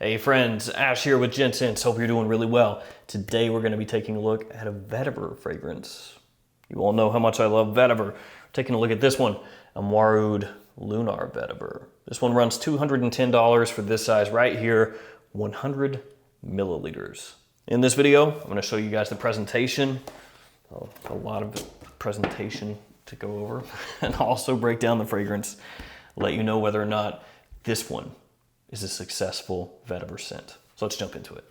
Hey friends, Ash here with Gents. Hope you're doing really well. Today we're going to be taking a look at a vetiver fragrance. You all know how much I love vetiver. We're taking a look at this one, Amouroud Lunar Vetiver. This one runs $210 for this size right here, 100 milliliters. In this video, I'm going to show you guys the presentation, a lot of presentation to go over, and also break down the fragrance, let you know whether or not this one is a successful vetiver scent. So let's jump into it.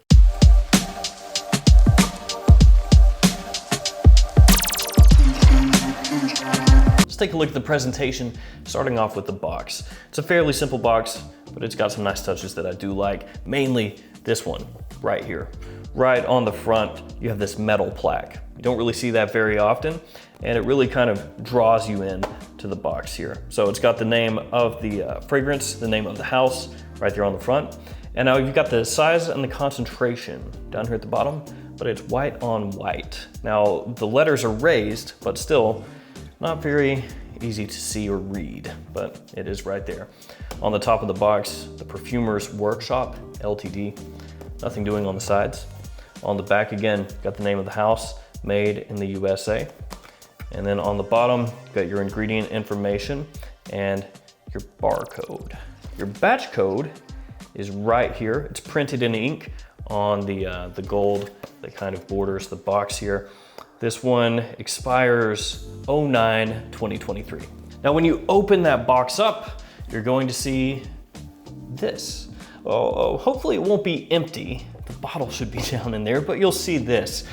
Let's take a look at the presentation, starting off with the box. It's a fairly simple box, but it's got some nice touches that I do like, mainly this one right here. Right on the front, you have this metal plaque. You don't really see that very often, and it really kind of draws you in to the box here. So it's got the name of the fragrance, the name of the house, right there on the front. And now you've got the size and the concentration down here at the bottom, but it's white on white. Now the letters are raised, but still not very easy to see or read, but it is right there. On the top of the box, the Perfumer's Workshop, LTD, nothing doing on the sides. On the back again, got the name of the house, made in the USA. And then on the bottom, got your ingredient information and your barcode. Your batch code is right here. It's printed in ink on the gold that kind of borders the box here. This one expires 09/2023. Now when you open that box up, you're going to see this. Hopefully it won't be empty. The bottle should be down in there, but you'll see this.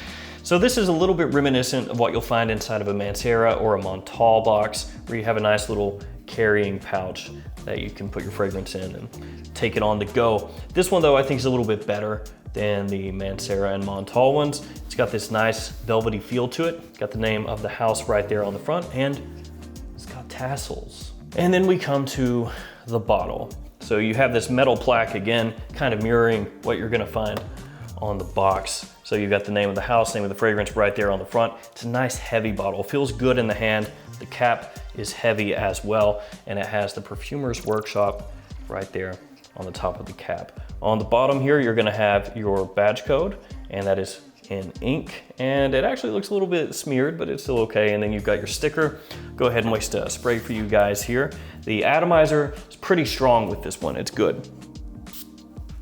So this is a little bit reminiscent of what you'll find inside of a Mancera or a Montal box, where you have a nice little carrying pouch that you can put your fragrance in and take it on the go. This one though, I think is a little bit better than the Mancera and Montal ones. It's got this nice velvety feel to it. It's got the name of the house right there on the front, and it's got tassels. And then we come to the bottle. So you have this metal plaque again, kind of mirroring what you're gonna find on the box. So you've got the name of the house, name of the fragrance right there on the front. It's a nice heavy bottle, feels good in the hand. The cap is heavy as well, and it has the Perfumer's Workshop right there on the top of the cap. On the bottom here, you're gonna have your badge code, and that is in ink, and it actually looks a little bit smeared, but it's still okay. And then you've got your sticker. Go ahead and waste a spray for you guys here. The atomizer is pretty strong with this one, it's good.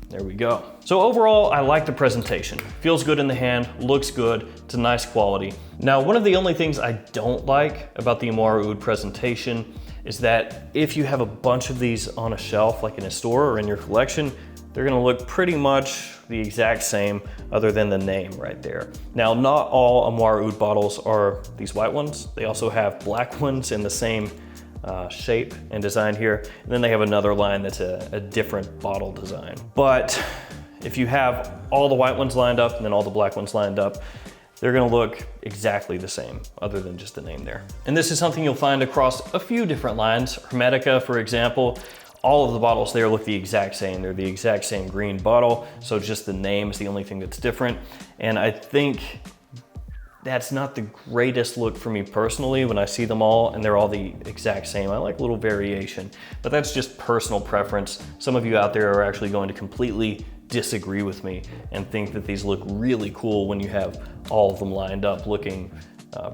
There we go. So overall, I like the presentation. Feels good in the hand, looks good, it's a nice quality. Now, one of the only things I don't like about the Amouroud presentation is that if you have a bunch of these on a shelf, like in a store or in your collection, they're gonna look pretty much the exact same other than the name right there. Now, not all Amouroud bottles are these white ones. They also have black ones in the same shape and design here. And then they have another line that's a different bottle design. But if you have all the white ones lined up and then all the black ones lined up, they're gonna look exactly the same other than just the name there. And this is something you'll find across a few different lines. Hermetica, for example, all of the bottles there look the exact same. They're the exact same green bottle. So just the name is the only thing that's different. And I think that's not the greatest look for me personally when I see them all and they're all the exact same. I like a little variation, but that's just personal preference. Some of you out there are actually going to completely disagree with me and think that these look really cool when you have all of them lined up looking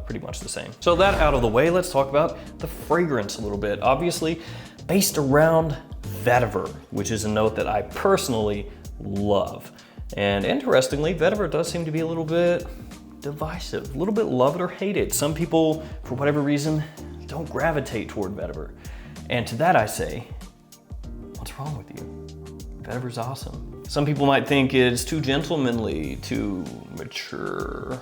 pretty much the same. So that out of the way, let's talk about the fragrance a little bit. Obviously, based around vetiver, which is a note that I personally love. And interestingly, vetiver does seem to be a little bit divisive, a little bit love it or hate it. Some people, for whatever reason, don't gravitate toward vetiver. And to that I say, what's wrong with you? Vetiver's awesome. Some people might think it's too gentlemanly, too mature.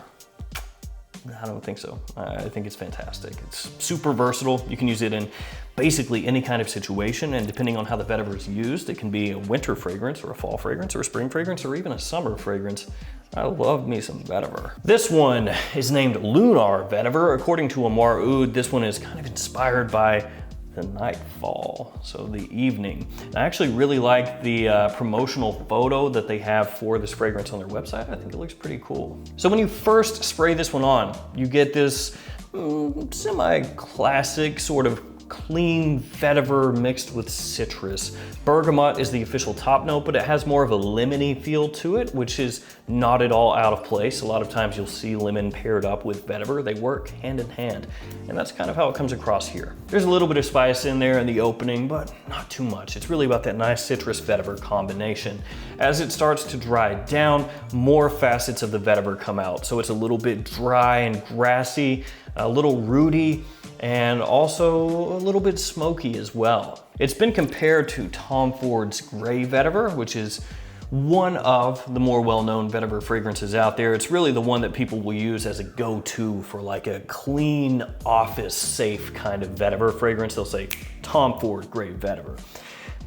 I don't think so. I think it's fantastic. It's super versatile. You can use it in basically any kind of situation, and depending on how the vetiver is used, it can be a winter fragrance or a fall fragrance or a spring fragrance or even a summer fragrance. I love me some vetiver. This one is named Lunar Vetiver. According to Amouroud, this one is kind of inspired by the nightfall, so the evening. I actually really like the promotional photo that they have for this fragrance on their website. I think it looks pretty cool. So when you first spray this one on, you get this semi-classic sort of clean vetiver mixed with citrus. Bergamot is the official top note, but it has more of a lemony feel to it, which is not at all out of place. A lot of times you'll see lemon paired up with vetiver. They work hand in hand, and that's kind of how it comes across here. There's a little bit of spice in there in the opening, but not too much. It's really about that nice citrus vetiver combination. As it starts to dry down, more facets of the vetiver come out. So it's a little bit dry and grassy, a little rooty, and also a little bit smoky as well. It's been compared to Tom Ford's Gray Vetiver, which is one of the more well-known vetiver fragrances out there. It's really the one that people will use as a go-to for like a clean, office-safe kind of vetiver fragrance. They'll say Tom Ford Gray Vetiver.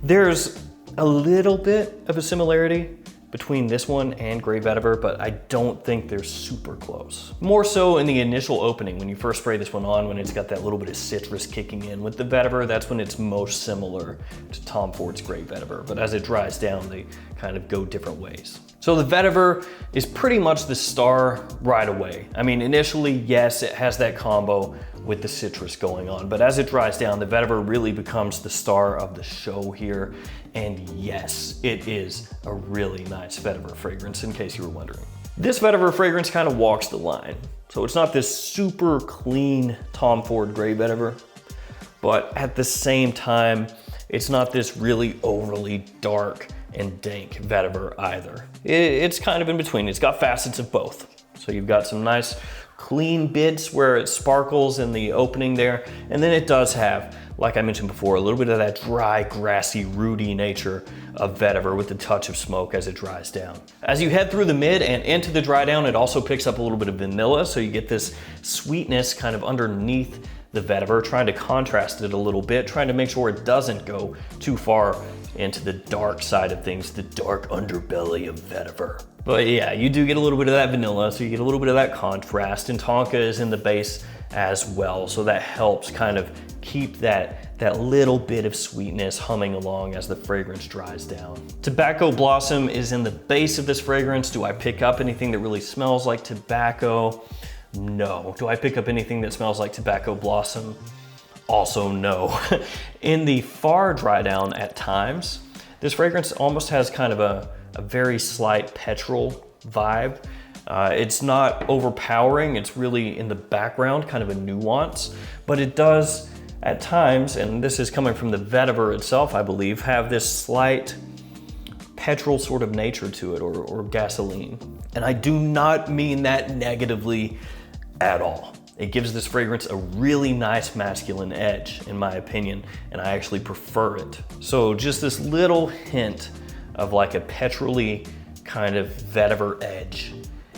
There's a little bit of a similarity between this one and Gray Vetiver, but I don't think they're super close. More so in the initial opening, when you first spray this one on, when it's got that little bit of citrus kicking in with the vetiver, that's when it's most similar to Tom Ford's Gray Vetiver. But as it dries down, they kind of go different ways. So the vetiver is pretty much the star right away. I mean, initially, yes, it has that combo with the citrus going on, but as it dries down, the vetiver really becomes the star of the show here. And yes, it is a really nice vetiver fragrance, in case you were wondering. This vetiver fragrance kind of walks the line. So it's not this super clean Tom Ford Gray Vetiver, but at the same time, it's not this really overly dark and dank vetiver either. It's kind of in between. It's got facets of both. So you've got some nice clean bits where it sparkles in the opening there, and then it does have, like I mentioned before, a little bit of that dry, grassy, rooty nature of vetiver with a touch of smoke as it dries down. As you head through the mid and into the dry down, it also picks up a little bit of vanilla, so you get this sweetness kind of underneath the vetiver, trying to contrast it a little bit, trying to make sure it doesn't go too far into the dark side of things, the dark underbelly of vetiver. But yeah, you do get a little bit of that vanilla, so you get a little bit of that contrast, and tonka is in the base as well, so that helps kind of keep that little bit of sweetness humming along as the fragrance dries down. Tobacco blossom is in the base of this fragrance. Do I pick up anything that really smells like tobacco? No. Do I pick up anything that smells like tobacco blossom? Also no. In the far dry down at times, this fragrance almost has kind of a very slight petrol vibe. It's not overpowering, it's really in the background, kind of a nuance, but it does at times, and this is coming from the vetiver itself, I believe, have this slight petrol sort of nature to it, or gasoline. And I do not mean that negatively at all. It gives this fragrance a really nice masculine edge, in my opinion, and I actually prefer it. So just this little hint of like a petrol-y kind of vetiver edge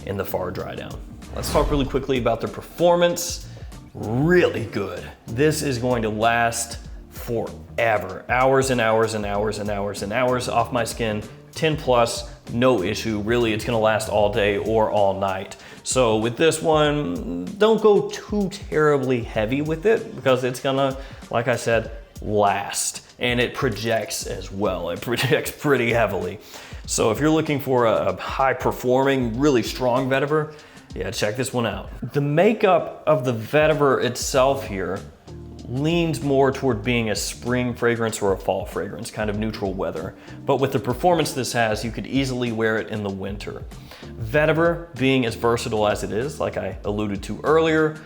in the far dry down. Let's talk really quickly about the performance. Really good. This is going to last forever. Hours and hours and hours and hours and hours off my skin. 10 plus, no issue. Really, it's gonna last all day or all night. So with this one, don't go too terribly heavy with it, because it's gonna, like I said, last. And it projects as well. It projects pretty heavily. So if you're looking for a high performing, really strong vetiver, yeah, check this one out. The makeup of the vetiver itself here leans more toward being a spring fragrance or a fall fragrance, kind of neutral weather. But with the performance this has, you could easily wear it in the winter. Vetiver, being as versatile as it is, like I alluded to earlier,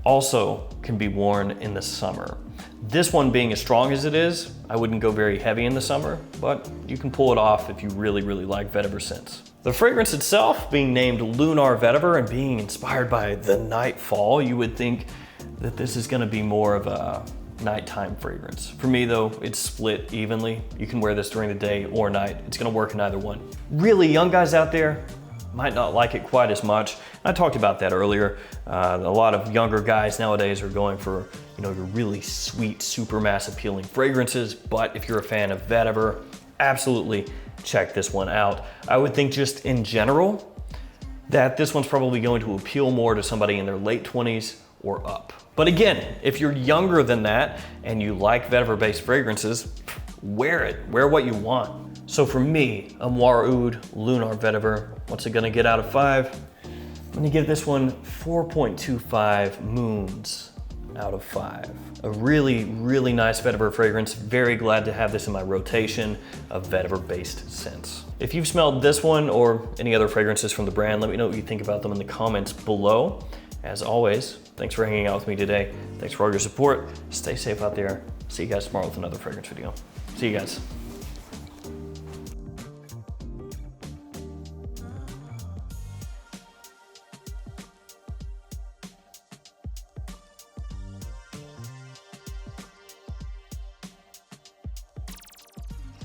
also can be worn in the summer. This one being as strong as it is, I wouldn't go very heavy in the summer, but you can pull it off if you really, really like vetiver scents. The fragrance itself, being named Lunar Vetiver and being inspired by the nightfall, you would think that this is gonna be more of a nighttime fragrance. For me though, it's split evenly. You can wear this during the day or night. It's gonna work in either one. Really young guys out there might not like it quite as much. I talked about that earlier. A lot of younger guys nowadays are going for, your really sweet, super mass appealing fragrances. But if you're a fan of vetiver, absolutely check this one out. I would think just in general that this one's probably going to appeal more to somebody in their late 20s or up. But again, if you're younger than that and you like vetiver-based fragrances, wear it, wear what you want. So for me, Amouroud Lunar Vetiver, what's it gonna get out of 5? I'm gonna give this one 4.25 moons out of 5. A really, really nice vetiver fragrance. Very glad to have this in my rotation of vetiver-based scents. If you've smelled this one or any other fragrances from the brand, let me know what you think about them in the comments below. As always, thanks for hanging out with me today. Thanks for all your support. Stay safe out there. See you guys tomorrow with another fragrance video. See you guys.